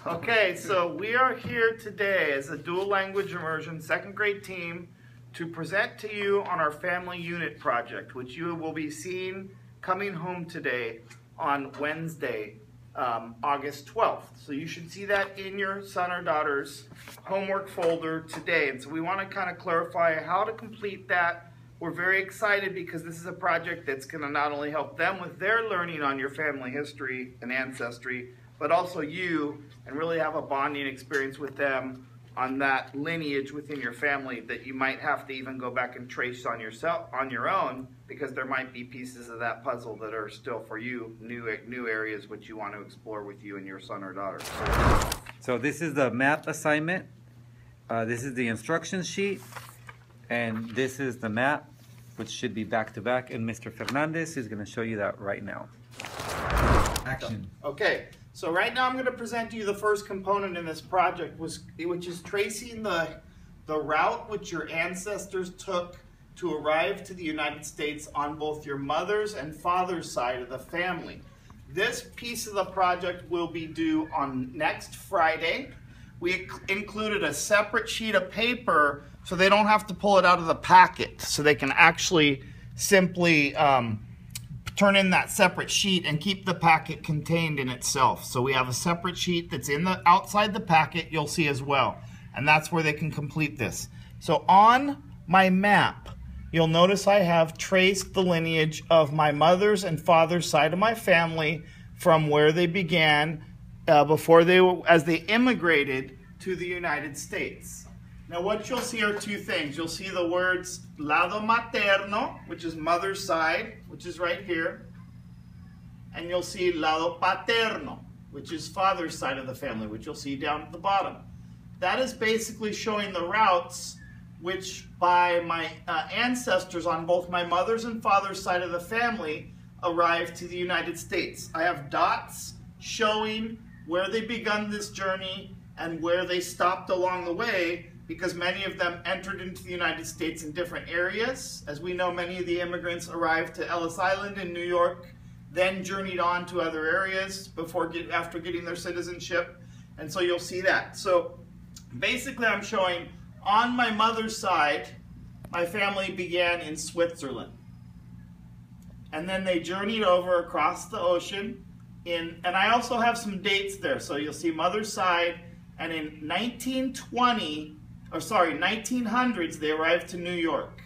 Okay, so we are here today as a dual language immersion second grade team to present to you on our family unit project, which you will be seeing coming home today on Wednesday, August 12th. So you should see that in your son or daughter's homework folder today. And so we want to kind of clarify how to complete that. We're very excited because this is a project that's going to not only help them with their learning on your family history and ancestry, but also you, and really have a bonding experience with them on that lineage within your family that you might have to even go back and trace on yourself, on your own, because there might be pieces of that puzzle that are still for you, new areas which you want to explore with you and your son or daughter. So this is the math assignment. This is the instruction sheet, and this is the map, which should be back to back, and Mr. Fernandez is going to show you that right now. Action. Okay. So right now I'm going to present to you the first component in this project, which is tracing the route which your ancestors took to arrive to the United States on both your mother's and father's side of the family. This piece of the project will be due on next Friday. We included a separate sheet of paper so they don't have to pull it out of the packet, so they can actually simply turn in that separate sheet and keep the packet contained in itself. So we have a separate sheet that's in the outside the packet you'll see as well, and that's where they can complete this. So on my map, you'll notice I have traced the lineage of my mother's and father's side of my family from where they began as they immigrated to the United States. Now what you'll see are two things. You'll see the words lado materno, which is mother's side, which is right here. And you'll see lado paterno, which is father's side of the family, which you'll see down at the bottom. That is basically showing the routes which by my ancestors on both my mother's and father's side of the family arrived to the United States. I have dots showing where they begun this journey and where they stopped along the way, because many of them entered into the United States in different areas. As we know, many of the immigrants arrived to Ellis Island in New York, then journeyed on to other areas after getting their citizenship. And so you'll see that. So basically I'm showing on my mother's side, my family began in Switzerland. And then they journeyed over across the ocean. And I also have some dates there. So you'll see mother's side, and in 1900s, they arrived to New York.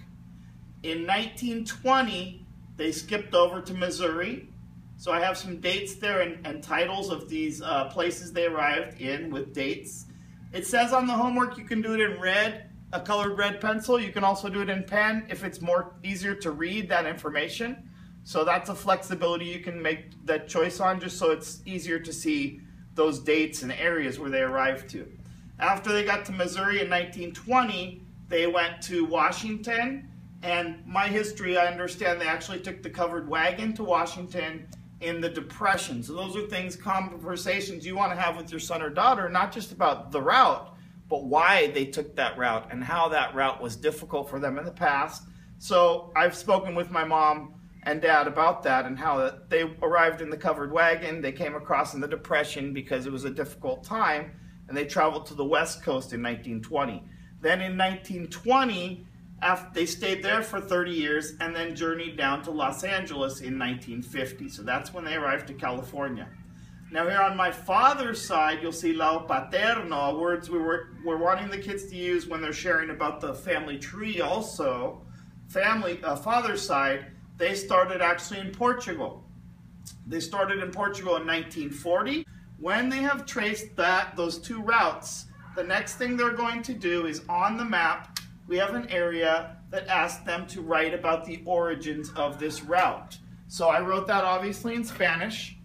In 1920, they skipped over to Missouri. So I have some dates there and titles of these places they arrived in with dates. It says on the homework you can do it in red, a colored red pencil. You can also do it in pen if it's easier to read that information. So that's a flexibility you can make that choice on, just so it's easier to see those dates and areas where they arrived to. After they got to Missouri in 1920, they went to Washington, and my history, I understand they actually took the covered wagon to Washington in the Depression. So those are conversations you want to have with your son or daughter, not just about the route, but why they took that route and how that route was difficult for them in the past. So I've spoken with my mom and dad about that and how they arrived in the covered wagon. They came across in the Depression because it was a difficult time, and they traveled to the West Coast in 1920. Then in 1920, they stayed there for 30 years and then journeyed down to Los Angeles in 1950. So that's when they arrived to California. Now here on my father's side, you'll see lado paterno, words we're wanting the kids to use when they're sharing about the family tree also. Father's side, they started actually in Portugal. They started in Portugal in 1940. When they have traced those two routes, the next thing they're going to do is on the map, we have an area that asks them to write about the origins of this route. So I wrote that obviously in Spanish,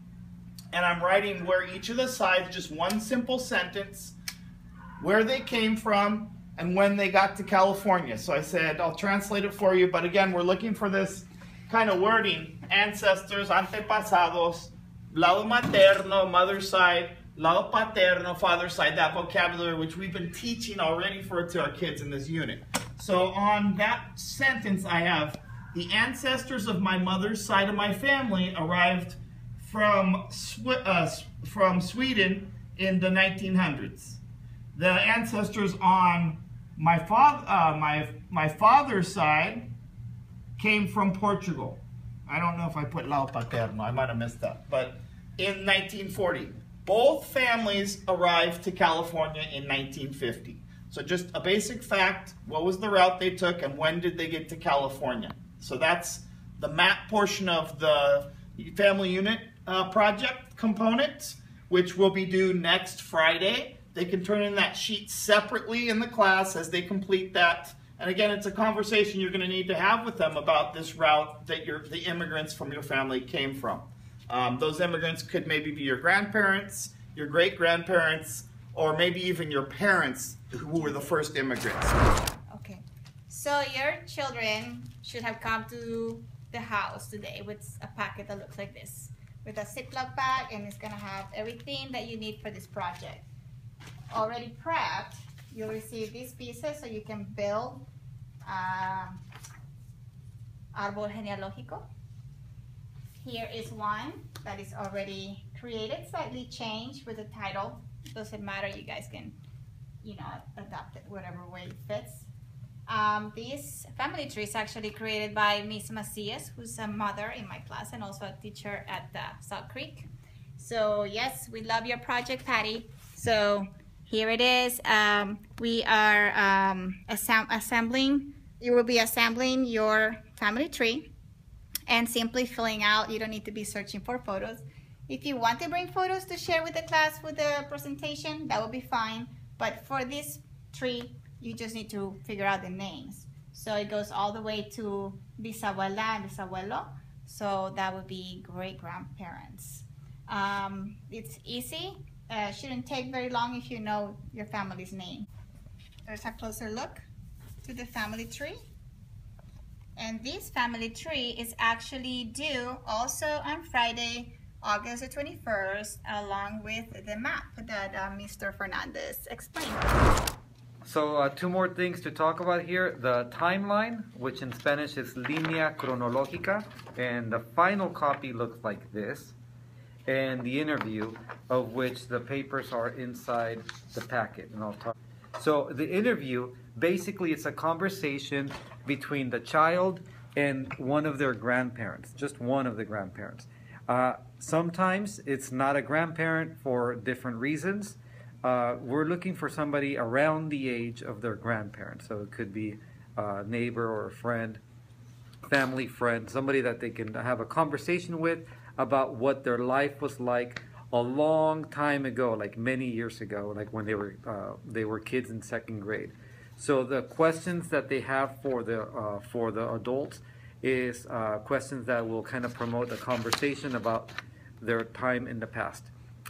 and I'm writing where each of the sides, just one simple sentence, where they came from and when they got to California. So I said, I'll translate it for you, but again, we're looking for this kind of wording: ancestors, antepasados, lado materno, mother's side, lado paterno, father's side, that vocabulary which we've been teaching already to our kids in this unit. So on that sentence I have, the ancestors of my mother's side of my family arrived from Sweden in the 1900s. The ancestors on my father's side came from Portugal. I don't know if I put Lao Paterno, I might have missed that, but in 1940. Both families arrived to California in 1950. So just a basic fact, what was the route they took and when did they get to California? So that's the map portion of the family unit project component, which will be due next Friday. They can turn in that sheet separately in the class as they complete that. And again, it's a conversation you're going to need to have with them about this route that the immigrants from your family came from. Those immigrants could maybe be your grandparents, your great-grandparents, or maybe even your parents who were the first immigrants. Okay, so your children should have come to the house today with a packet that looks like this, with a Ziploc bag, and it's going to have everything that you need for this project. Already prepped, you'll receive these pieces so you can build Árbol Genealógico. Here is one that is already created, slightly changed with the title. Doesn't matter, you guys can, adapt it whatever way it fits. This family tree is actually created by Miss Macias, who's a mother in my class and also a teacher at Salt Creek. So yes, we love your project, Patty. So here it is. We are assembling. You will be assembling your family tree and simply filling out. You don't need to be searching for photos. If you want to bring photos to share with the class with the presentation, that will be fine. But for this tree, you just need to figure out the names. So it goes all the way to bisabuela and bisabuelo. So that would be great-grandparents. It's easy. Shouldn't take very long if you know your family's name. There's a closer look to the family tree. And this family tree is actually due also on Friday, August the 21st, along with the map that Mr. Fernandez explained. So two more things to talk about here. The timeline, which in Spanish is línea cronológica, and the final copy looks like this. And the interview, of which the papers are inside the packet. And I'll talk. So the interview, basically it's a conversation between the child and one of their grandparents, just one of the grandparents. Sometimes it's not a grandparent for different reasons. We're looking for somebody around the age of their grandparents. So it could be a neighbor or a friend, family friend, somebody that they can have a conversation with about what their life was like a long time ago, like many years ago, like when they were kids in second grade. So the questions that they have for the adults is questions that will kind of promote a conversation about their time in the past.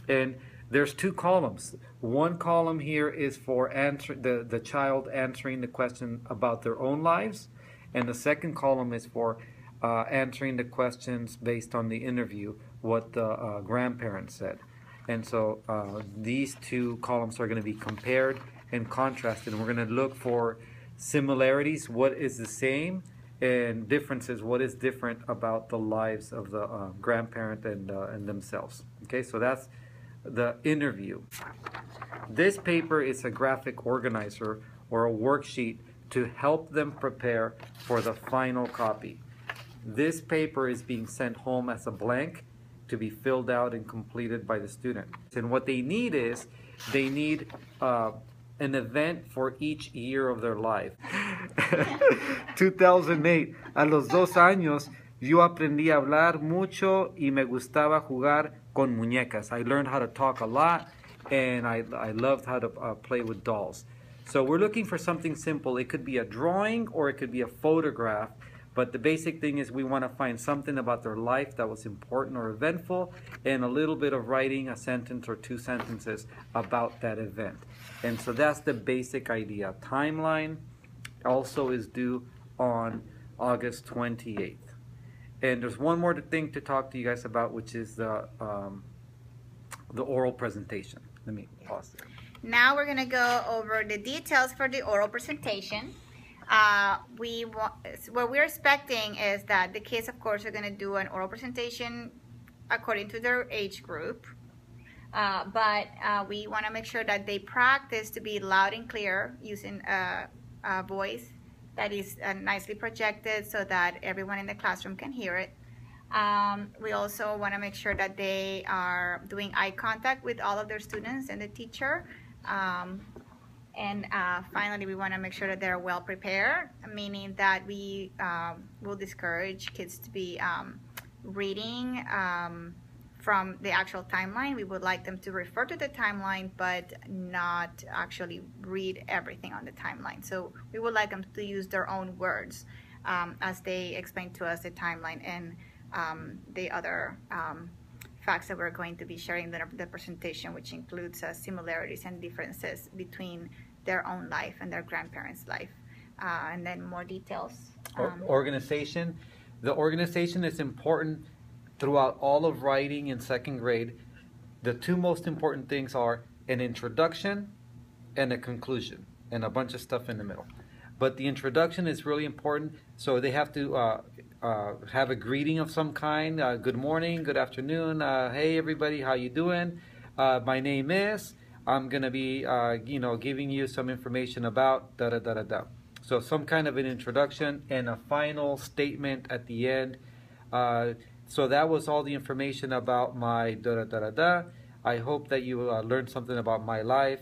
And there's two columns. One column here is for the child answering the question about their own lives, and the second column is for answering the questions based on the interview, what the grandparents said. And so these two columns are going to be compared and contrasted, and we're going to look for similarities, what is the same, and differences, what is different about the lives of the grandparent and themselves. Okay, so that's the interview. This paper is a graphic organizer or a worksheet to help them prepare for the final copy. This paper is being sent home as a blank to be filled out and completed by the student. And what they need is, they need an event for each year of their life. 2008, a los 2 años, yo aprendí a hablar mucho y me gustaba jugar con muñecas. I learned how to talk a lot, and I loved how to play with dolls. So we're looking for something simple. It could be a drawing or it could be a photograph. But the basic thing is we want to find something about their life that was important or eventful, and a little bit of writing a sentence or 2 sentences about that event. And so that's the basic idea. Timeline also is due on August 28th. And there's one more thing to talk to you guys about, which is the oral presentation. Let me pause there. Now we're going to go over the details for the oral presentation. What we're expecting is that the kids, of course, are going to do an oral presentation according to their age group. But we want to make sure that they practice to be loud and clear using a voice that is nicely projected so that everyone in the classroom can hear it. We also want to make sure that they are doing eye contact with all of their students and the teacher. And finally, we want to make sure that they're well prepared, meaning that we will discourage kids to be reading from the actual timeline. We would like them to refer to the timeline, but not actually read everything on the timeline. So we would like them to use their own words as they explain to us the timeline and the other facts that we're going to be sharing in the presentation, which includes similarities and differences between their own life and their grandparents' life. And then more details. Organization. The organization is important throughout all of writing in second grade. The two most important things are an introduction and a conclusion, and a bunch of stuff in the middle. But the introduction is really important, so they have to have a greeting of some kind. Good morning, good afternoon, hey everybody, how you doing? My name is, I'm gonna be giving you some information about da da da da da. So some kind of an introduction and a final statement at the end. So that was all the information about my da da da da da. I hope that you learned something about my life.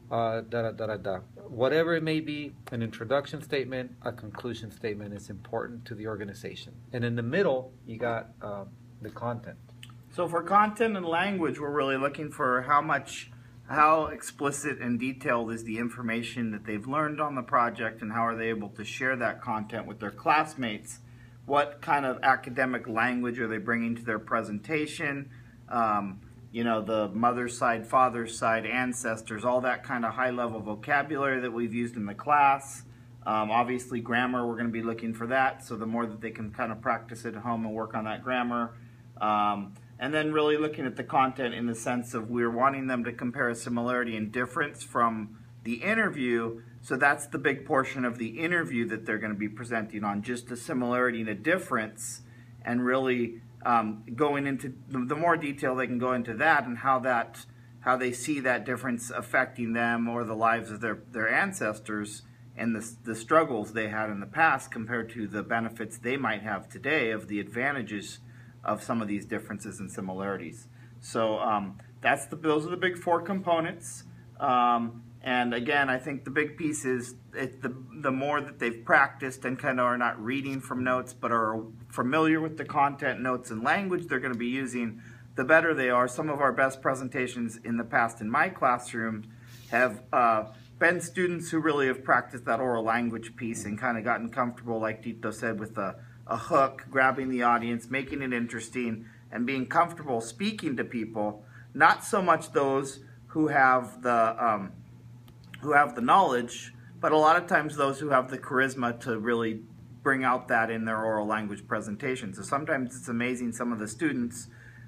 Da da da da da. Whatever it may be, an introduction statement, a conclusion statement is important to the organization. And in the middle, you got the content. So for content and language, we're really looking for how explicit and detailed is the information that they've learned on the project, and how are they able to share that content with their classmates. What kind of academic language are they bringing to their presentation? The mother's side, father's side, ancestors, all that kind of high-level vocabulary that we've used in the class. Obviously, grammar, we're going to be looking for that, so the more that they can kind of practice at home and work on that grammar. And then really looking at the content in the sense of we're wanting them to compare a similarity and difference from the interview. So that's the big portion of the interview that they're going to be presenting on, just a similarity and a difference, and really going into the more detail they can go into that and how they see that difference affecting them or the lives of their ancestors and the struggles they had in the past compared to the benefits they might have today of the advantages of some of these differences and similarities. So those are the big four components. And again, I think the big piece is the more that they've practiced and kind of are not reading from notes, but are familiar with the content, notes, and language they're going to be using, the better they are. Some of our best presentations in the past in my classroom have been students who really have practiced that oral language piece and kind of gotten comfortable, like Tito said, with a hook, grabbing the audience, making it interesting, and being comfortable speaking to people. Not so much those who have the knowledge, but a lot of times those who have the charisma to really bring out that in their oral language presentation. So sometimes it's amazing, some of the students,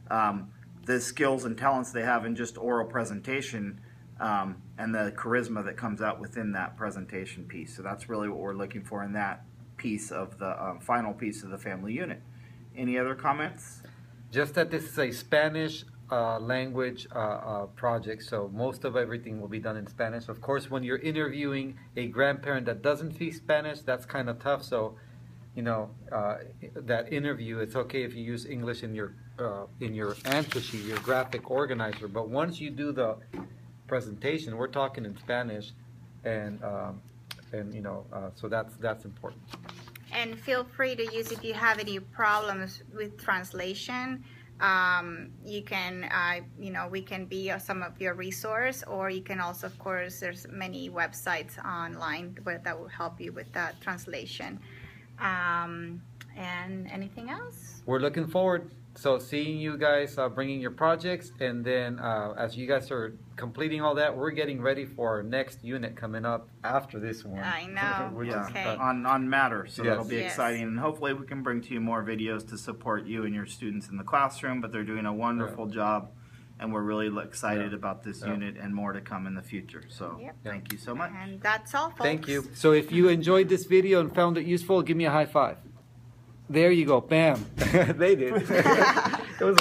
the skills and talents they have in just oral presentation, and the charisma that comes out within that presentation piece. So that's really what we're looking for in that piece of the final piece of the family unit. Any other comments? Just that this is a Spanish language project, so most of everything will be done in Spanish. Of course, when you're interviewing a grandparent that doesn't speak Spanish, that's kind of tough. So, that interview, it's okay if you use English in your answer sheet, your graphic organizer. But once you do the presentation, we're talking in Spanish, and so that's important. And feel free to use, if you have any problems with translation, you can, we can be some of your resource, or you can also, of course, there's many websites online that will help you with that translation. And anything else? We're looking forward. So seeing you guys bringing your projects, and then as you guys are completing all that, we're getting ready for our next unit coming up after this one. I know. Okay. On Matter, so yes. That'll be exciting, and hopefully we can bring to you more videos to support you and your students in the classroom. But they're doing a wonderful job, and we're really excited about this unit and more to come in the future. So thank you so much. And that's all, folks. Thank you. So if you enjoyed this video and found it useful, give me a high five. There you go. Bam. They did. It was